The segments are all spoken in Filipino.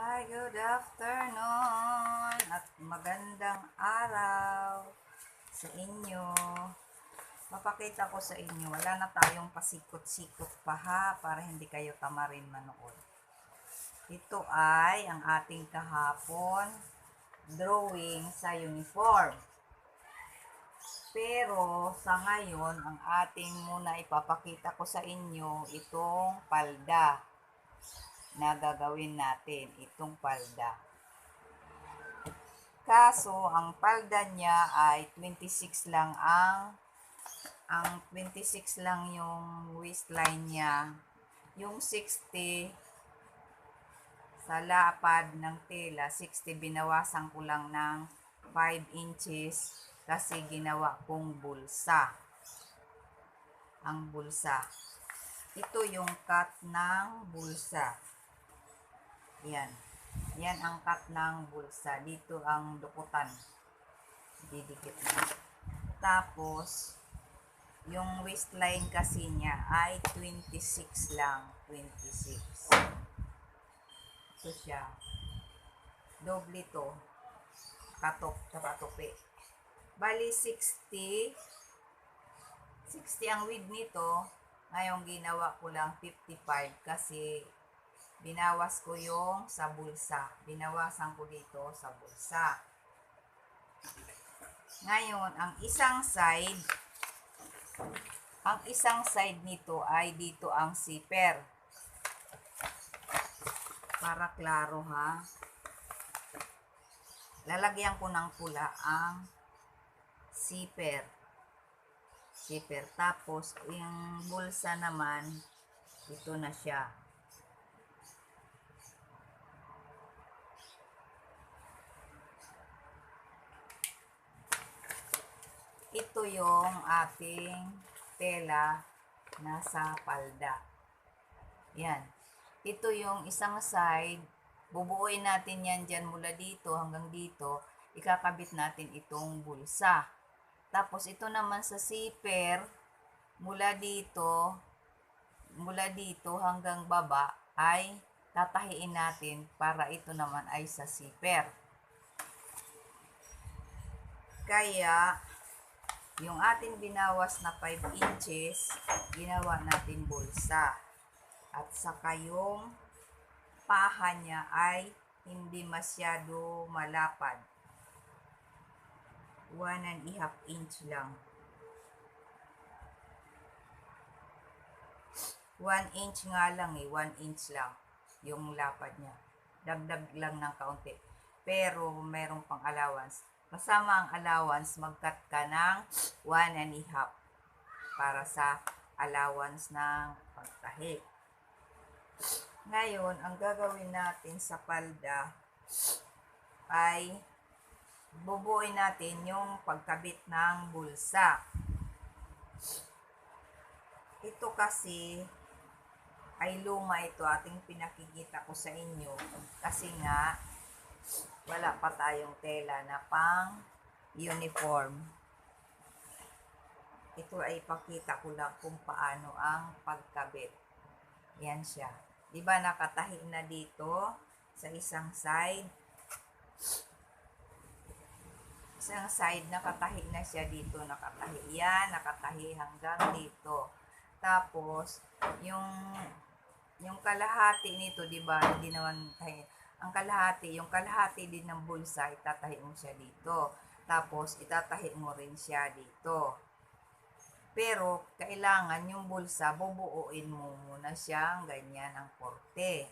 Hi, good afternoon at magandang araw sa inyo. Mapakita ko sa inyo, wala na tayong pasikot-sikot pa ha, para hindi kayo tamarin manood. Ito ay ang ating kahapon drawing sa uniform. Pero sa ngayon, ang ating muna ipapakita ko sa inyo itong palda na gagawin natin, itong palda. Kaso, ang palda niya ay 26 lang ang 26 lang yung waistline niya. Yung 60 sa lapad ng tela, 60 binawasan ko lang ng 5 inches kasi ginawa kong bulsa. Ang bulsa. Ito yung cut ng bulsa. Yan. Yan ang cut ng bulsa. Dito ang dukutan. Didikit na. Tapos, yung waistline kasi niya ay 26 lang. 26. Ito siya. Doble to. Katok, tupi. Bali, 60. 60 ang width nito. Ngayon, ginawa ko lang 55 kasi binawas ko yung sa bulsa. Binawasan ko dito sa bulsa. Ngayon, ang isang side nito ay dito ang zipper. Para klaro ha. Lalagyan ko ng pula ang zipper. Tapos, yung bulsa naman, ito na siya. Ito yung ating tela na sa palda. Yan. Ito yung isang side. Bubuuin natin yan dyan mula dito hanggang dito. Ikakabit natin itong bulsa. Tapos ito naman sa zipper, mula dito hanggang baba ay tatahiin natin para ito naman ay sa zipper. Kaya, yung ating binawas na 5 inches, ginawa natin bulsa. At saka yung paha niya ay hindi masyado malapad. 1.5 inch lang. 1 inch nga lang 1 inch lang yung lapad niya. Dagdag lang ng kaunti. Pero merong pang allowance. Kasama ang allowance, mag-cut ka ng 1.5 para sa allowance ng pagtahi. Ngayon, ang gagawin natin sa palda ay bubuuin natin yung pagkabit ng bulsa. Ito kasi ay luma ito, ating pinakikita ko sa inyo kasi nga wala pa tayong tela na pang uniform. Ito ay pakita ko lang kung paano ang pagkabit. Yan siya. Diba nakatahi na dito sa isang side? Isang side nakatahi na siya dito. Nakatahi yan. Nakatahi hanggang dito. Tapos, yung kalahati nito, diba? Hindi naman tahi. Yung kalahati din ng bulsa, itatahi mo siya dito. Tapos, itatahi mo rin siya dito. Pero, kailangan yung bulsa, bubuuin mo muna siyang ganyan ang korte.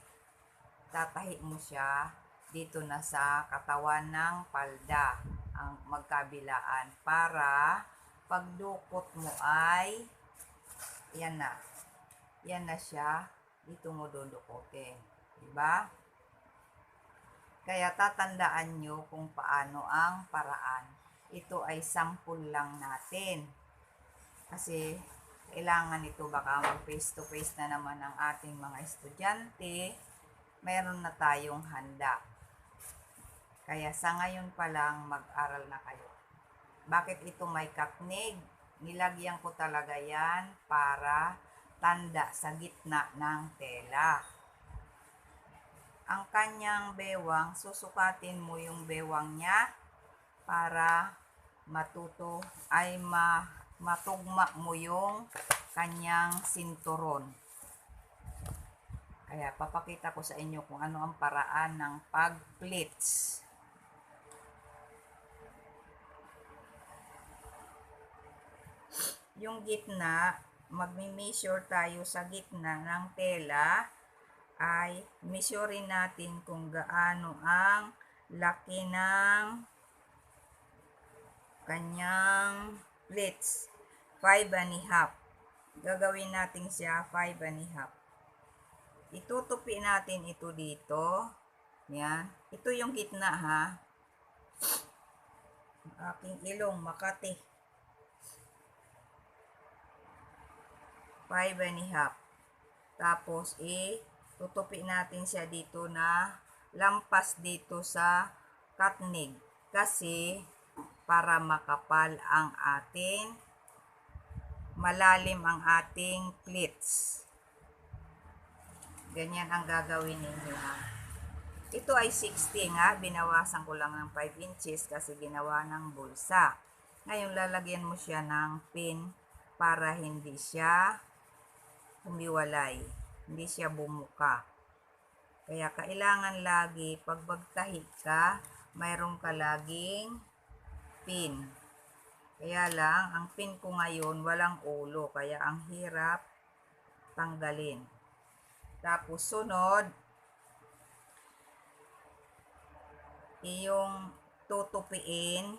Tatahi mo siya dito na sa katawan ng palda, ang magkabilaan. Para, pagdukot mo ay, yan na siya, dito mo dudukotin. Diba? Kaya tatandaan nyo kung paano ang paraan. Ito ay sample lang natin. Kasi kailangan ito baka mag face to face na naman ang ating mga estudyante. Mayroon na tayong handa. Kaya sa ngayon pa lang mag-aral na kayo. Bakit ito may katnig? Nilagyan ko talaga yan para tanda sa gitna ng tela. ang kanyang bewang, susukatin mo yung bewang niya para matugma mo yung kanyang sinturon. Kaya papakita ko sa inyo kung ano ang paraan ng pag-pleats. Yung gitna, magmi-measure tayo sa gitna ng tela, ay measurein natin kung gaano ang laki ng kanyang pleats. 5.5. Gagawin natin siya 5.5. Itutupi natin ito dito. Yan. Ito yung gitna ha. Aking ilong, Makati. 5.5. Tapos, tutupi natin siya dito na lampas dito sa katnig. Kasi, para makapal ang ating, malalim ang ating pleats. Ganyan ang gagawin ninyo ha. Ito ay 60 nga. Binawasan ko lang ng 5 inches kasi ginawa ng bulsa. Ngayon, lalagyan mo siya ng pin para hindi siya humiwalay, hindi siya bumuka. Kaya kailangan lagi pag magtahi ka, mayroon ka laging pin. Kaya lang, ang pin ko ngayon walang ulo, kaya ang hirap tanggalin. Tapos sunod, yung tutupiin.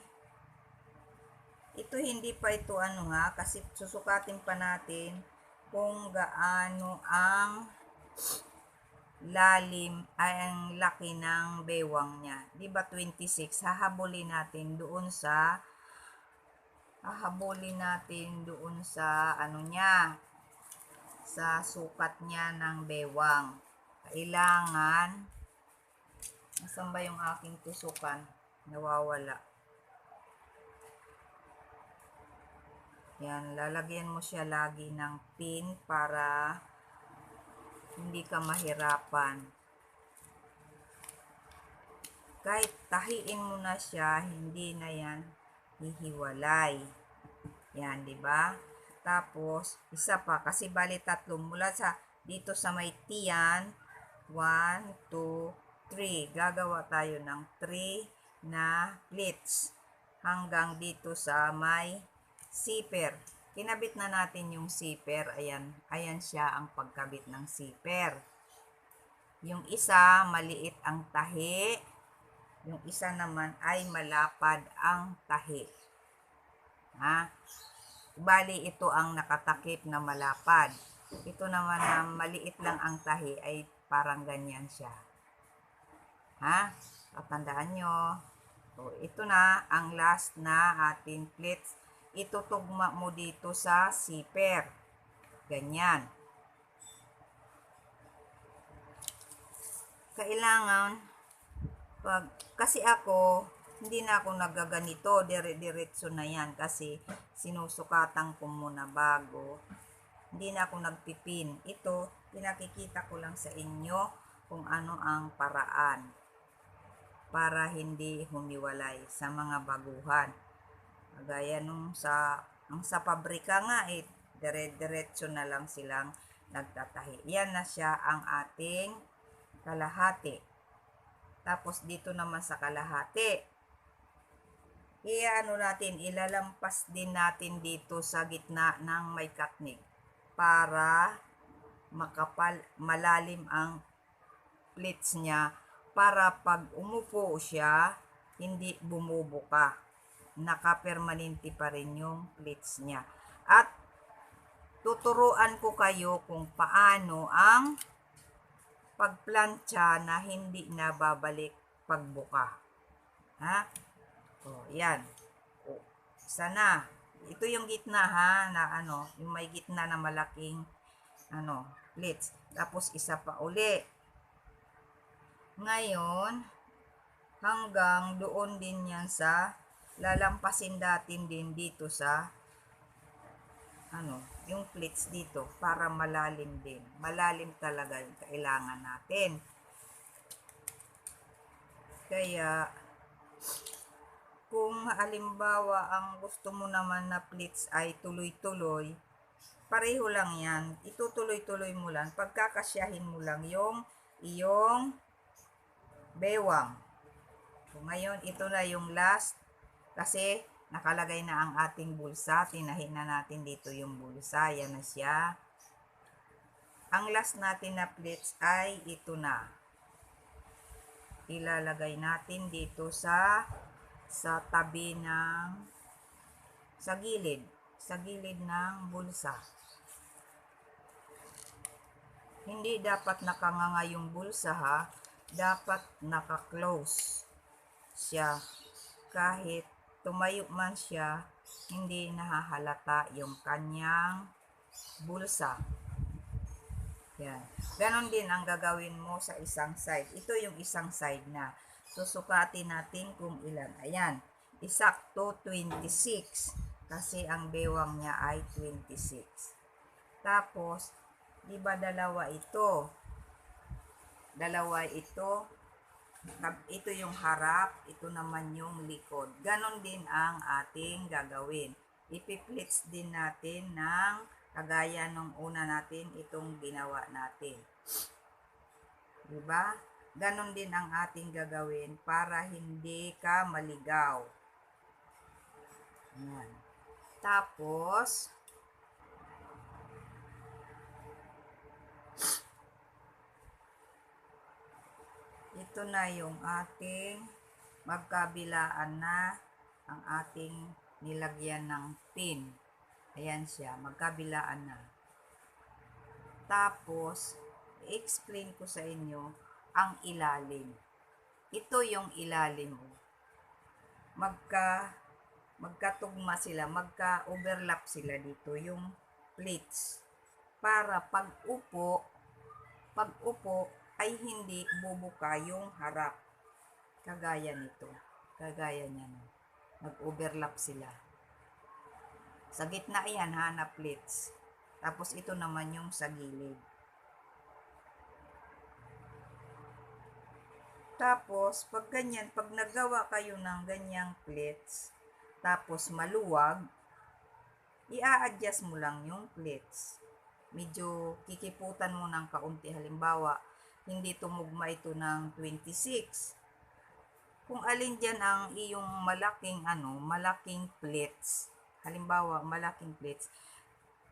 Ito hindi pa ito ano ha, kasi susukatin pa natin kung gaano ang lalim ay ang laki ng bewang niya. Di ba 26? Hahabulin natin doon sa ano niya, sa sukat niya ng bewang. Kailangan, nasan ba yung aking tusukan? Nawawala. Yan, lalagyan mo siya lagi ng pin para hindi ka mahirapan. Kahit tahiin mo na siya, hindi na yan hihiwalay. Yan, di ba? Tapos, isa pa, kasi bali 3 mula sa dito sa may tiyan, 1, 2, 3. Gagawa tayo ng 3 na pleats hanggang dito sa may zipper. Kinabit na natin yung zipper. Ayan, ayan siya ang pagkabit ng zipper. Yung isa, maliit ang tahi. Yung isa naman ay malapad ang tahi. Ha? Bali, ito ang nakatakip na malapad. Ito naman na maliit lang ang tahi ay parang ganyan siya. Ha? Tatandaan nyo. So, ito na ang last na ating pleats. Itutugma mo dito sa zipper. Ganyan. Kailangan, kasi ako, hindi na ako nagaganito, dire-diretso na yan kasi sinusukatan ko muna bago. Hindi na ako nagpipin. Ito, pinakikita ko lang sa inyo kung ano ang paraan para hindi humiwalay sa mga baguhan. Gaya nung sa pabrika nga, dire-diretso na lang silang nagtatahi. Yan na siya ang ating kalahati. Tapos dito naman sa kalahati, ilalampas din natin dito sa gitna ng may katnig para malalim ang pleats niya para pag umupo siya, hindi bumubuka. Nakapermanente pa rin yung pleats niya. At tuturuan ko kayo kung paano ang pagplantsa na hindi na babalik pagbuka. Ha? O, yan. O, sana. Ito yung gitna ha, na yung may gitna na malaking pleats. Tapos isa pa uli. Ngayon, hanggang doon din yan sa lalampasin natin din dito sa yung pleats dito para malalim din. Malalim talaga yung kailangan natin. Kaya, kung halimbawa ang gusto mo naman na pleats ay tuloy-tuloy, pareho lang yan. Itutuloy-tuloy mo lang. Pagkakasyahin mo lang yung iyong bewang. So, ngayon, ito na yung last. Kasi, nakalagay na ang ating bulsa. Tinahin na natin dito yung bulsa. Yan na siya. Ang last natin na pleats ay ito na. Ilalagay natin dito sa tabi ng, sa gilid ng bulsa. Hindi dapat nakanganga yung bulsa ha, dapat naka-close siya. Kahit tumayo man siya, hindi nahahalata yung kanyang bulsa. Yan. Ganon din ang gagawin mo sa isang side. Ito yung isang side na. Susukatin natin kung ilan. Ayan. Isakto 26. Kasi ang bewang niya ay 26. Tapos, di ba dalawa ito? Dalawa ito. Ito yung harap. Ito naman yung likod. Ganon din ang ating gagawin. Ipi-pleats din natin ng kagaya nung una natin itong ginawa natin. Diba? Ganon din ang ating gagawin para hindi ka maligaw. Ayan. Tapos, ito na yung ating magkabilaan na ang ating nilagyan ng pin. Ayan siya, magkabilaan na. Tapos, i-explain ko sa inyo ang ilalim. Ito yung ilalim. Magkatugma sila, magka-overlap sila dito, yung plates. Para pag-upo ay hindi bubuka yung harap. Kagaya nito. Kagaya niyan. Mag-overlap sila. Sa gitna yan ha, na plates. Tapos ito naman yung sa gilid. Tapos, pag ganyan, pag nagawa kayo ng ganyang plates, tapos maluwag, i-a-adjust mo lang yung plates. Medyo kikiputan mo ng kaunti. Halimbawa, hindi tumugma ito ng 26. Kung alin dyan ang iyong malaking plates, halimbawa, malaking plates,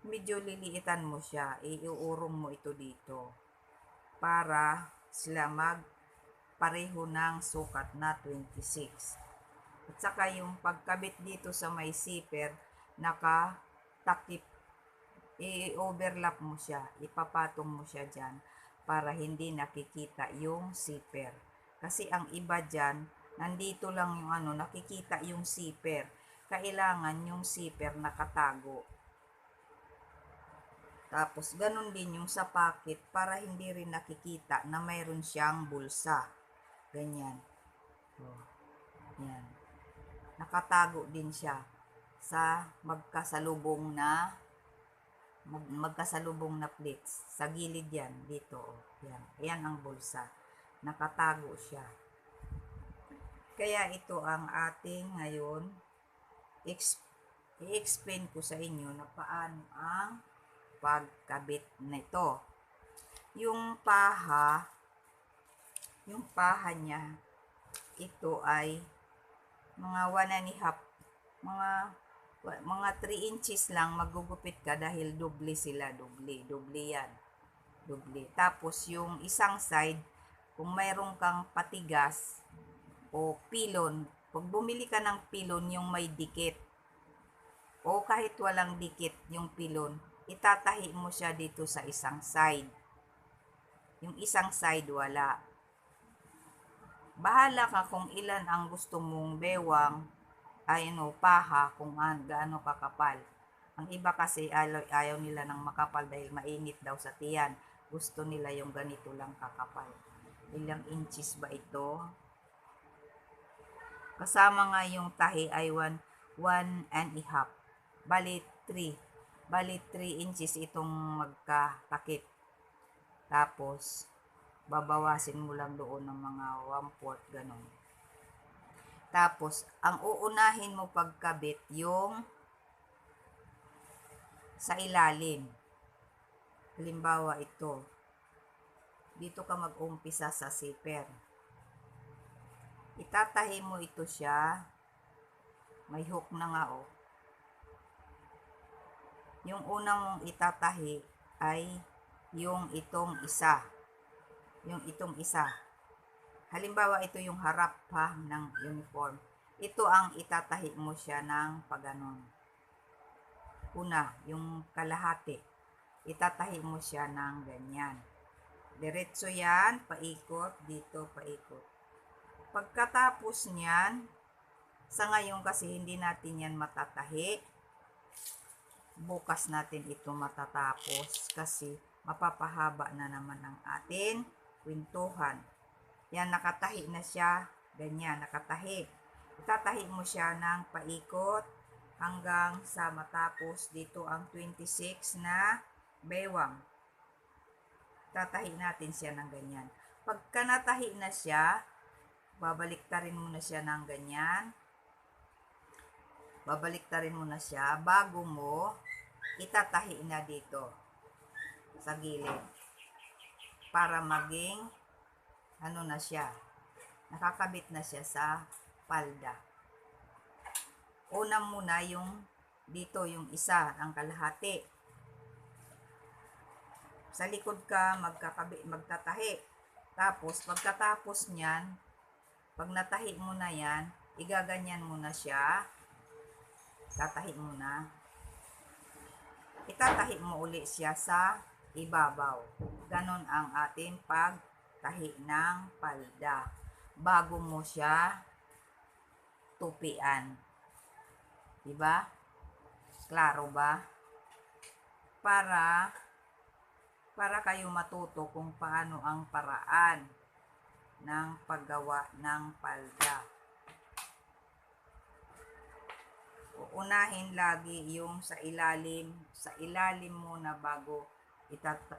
medyo liliitan mo siya, iuurong mo ito dito para sila magpareho ng sukat na 26. At saka yung pagkabit dito sa may zipper, nakatakip, i-overlap mo siya, ipapatong mo siya dyan para hindi nakikita yung zipper. Kasi ang iba dyan, nandito lang yung nakikita yung zipper. Kailangan yung zipper nakatago. Tapos, ganun din yung sa pocket para hindi rin nakikita na mayroon siyang bulsa. Ganyan. So, yan. Nakatago din siya sa magkasalubong na plates. Sa gilid yan, dito. Yan. Yan ang bulsa. Nakatago siya. Kaya ito ang ating ngayon i-explain ko sa inyo na paano ang pagkabit nito. Yung paha niya, ito ay mga 1.5, mga 3 inches lang magugupit ka dahil doble sila, doble yan. Doble. Tapos yung isang side, kung mayroon kang patigas o pilon, pag bumili ka ng pilon yung may dikit, o kahit walang dikit yung pilon, itatahi mo siya dito sa isang side. Yung isang side wala. Bahala ka kung ilan ang gusto mong bewang, paha, kung gaano kakapal. Ang iba kasi ayaw nila ng makapal dahil mainit daw sa tiyan. Gusto nila yung ganito lang kakapal. Ilang inches ba ito? Kasama nga yung tahi ay 1.5. Bali 3 inches itong magkatakip. Tapos, babawasin mo lang doon ng mga 1/4 ganun. Tapos, ang uunahin mo pagkabit yung sa ilalim. Halimbawa ito. Dito ka mag-umpisa sa zipper. Itatahi mo ito siya. May hook na nga oh. Yung unang mong itatahi ay yung itong isa. Yung itong isa. Halimbawa, ito yung harap pa ng uniform. Ito ang itatahi mo siya ng paganon. Una, yung kalahati. Itatahi mo siya ng ganyan. Diretso yan, paikot, dito, paikot. Pagkatapos niyan, sa ngayon kasi hindi natin yan matatahi. Bukas natin ito matatapos kasi mapapahaba na naman ang atin kwentuhan. Yan, nakatahi na siya. Ganyan, nakatahi. Itatahi mo siya ng paikot hanggang sa matapos dito ang 26 na bewang. Tatahi natin siya ng ganyan. Pagka natahi na siya, babaliktarin mo na siya ng ganyan. Babaliktarin mo na siya bago mo itatahi na dito sa gilid. Para maging ano na siya, nakakabit na siya sa palda. Una muna yung dito, yung isa, ang kalahati. Sa likod ka magtatahi. Tapos, pagkatapos niyan, pag natahi mo na yan, igaganyan mo na siya. Tatahi mo na. Itatahi mo uli siya sa ibabaw. Ganon ang ating pagtahi ng palda. Bago mo siya tupian. Diba? Klaro ba? Para kayo matuto kung paano ang paraan ng paggawa ng palda. Unahin lagi yung sa ilalim muna bago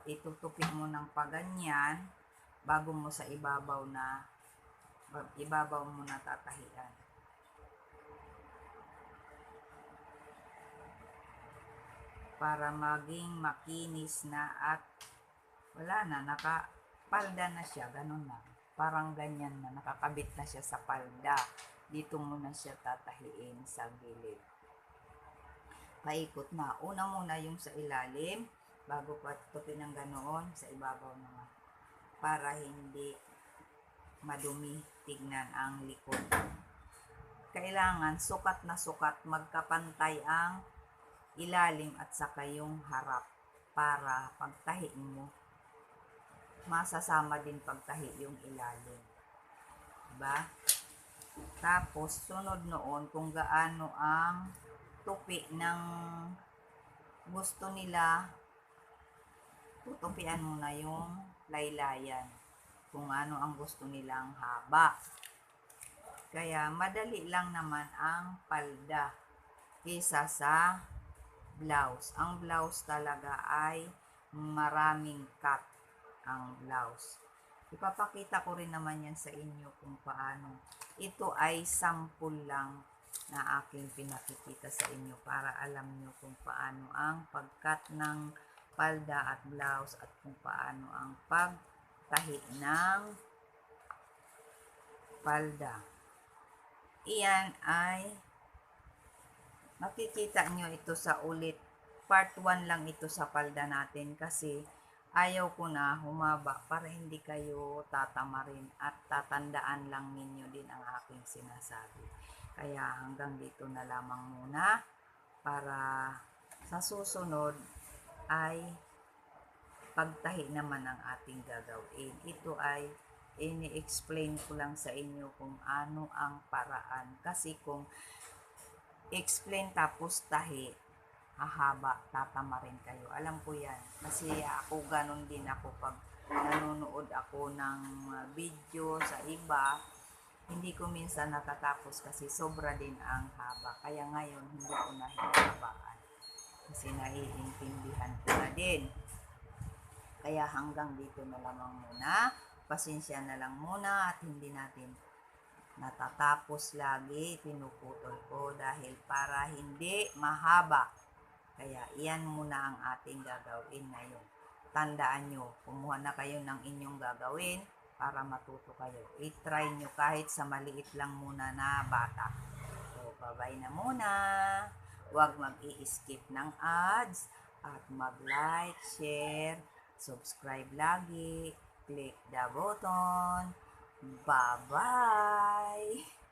itutupin mo ng paganyan, bago mo sa ibabaw mo na tatahian. Para maging makinis na at wala na, nakapalda na siya, ganun na. Parang ganyan na, nakakabit na siya sa palda. Dito muna siya tatahiin sa gilid. Paikot na. Una muna yung sa ilalim, bago pa tupin ng ganoon, sa ibabaw naman. Para hindi madumi tignan ang likod. Kailangan sukat na sukat, magkapantay ang ilalim at saka yung harap. Para pagtahi mo, masasama din pagtahi yung ilalim. Diba? Tapos, sunod noon kung gaano ang tupi ng gusto nila, tutupian mo na yung laylayan. Kung ano ang gusto nilang haba. Kaya, madali lang naman ang palda kaysa sa blouse. Ang blouse talaga ay maraming cut ang blouse. Ipapakita ko rin naman yan sa inyo kung paano. Ito ay sample lang na aking pinakikita sa inyo para alam nyo kung paano ang pagkat ng palda at blouse at kung paano ang pagtahi ng palda. Iyan ay makikita nyo ito sa ulit. Part 1 lang ito sa palda natin kasi ayaw ko na humaba para hindi kayo tatamarin at tatandaan lang ninyo din ang aking sinasabi. Kaya hanggang dito na lamang muna para sa susunod ay pagtahi naman ang ating gagawin. Ito ay ini-explain ko lang sa inyo kung ano ang paraan. Kasi kung explain tapos tahi, hahaba, tatamarin kayo. Alam ko yan. Kasi ako, ganun din ako pag nanonood ako ng video sa iba, hindi ko minsan natatapos kasi sobra din ang haba. Kaya ngayon, hindi ko na hinabaan. Kasi naiintindihan ko na din. Kaya hanggang dito na lamang muna. Pasensya na lang muna at hindi natin natatapos lagi, pinuputol ko dahil para hindi mahaba. Kaya iyan muna ang ating gagawin ngayon. Tandaan nyo, kumuha na kayo ng inyong gagawin para matuto kayo. I-try nyo kahit sa maliit lang muna na bata. So, bye-bye na muna. Huwag mag-i-skip ng ads at mag-like, share, subscribe lagi, click the button. Bye-bye!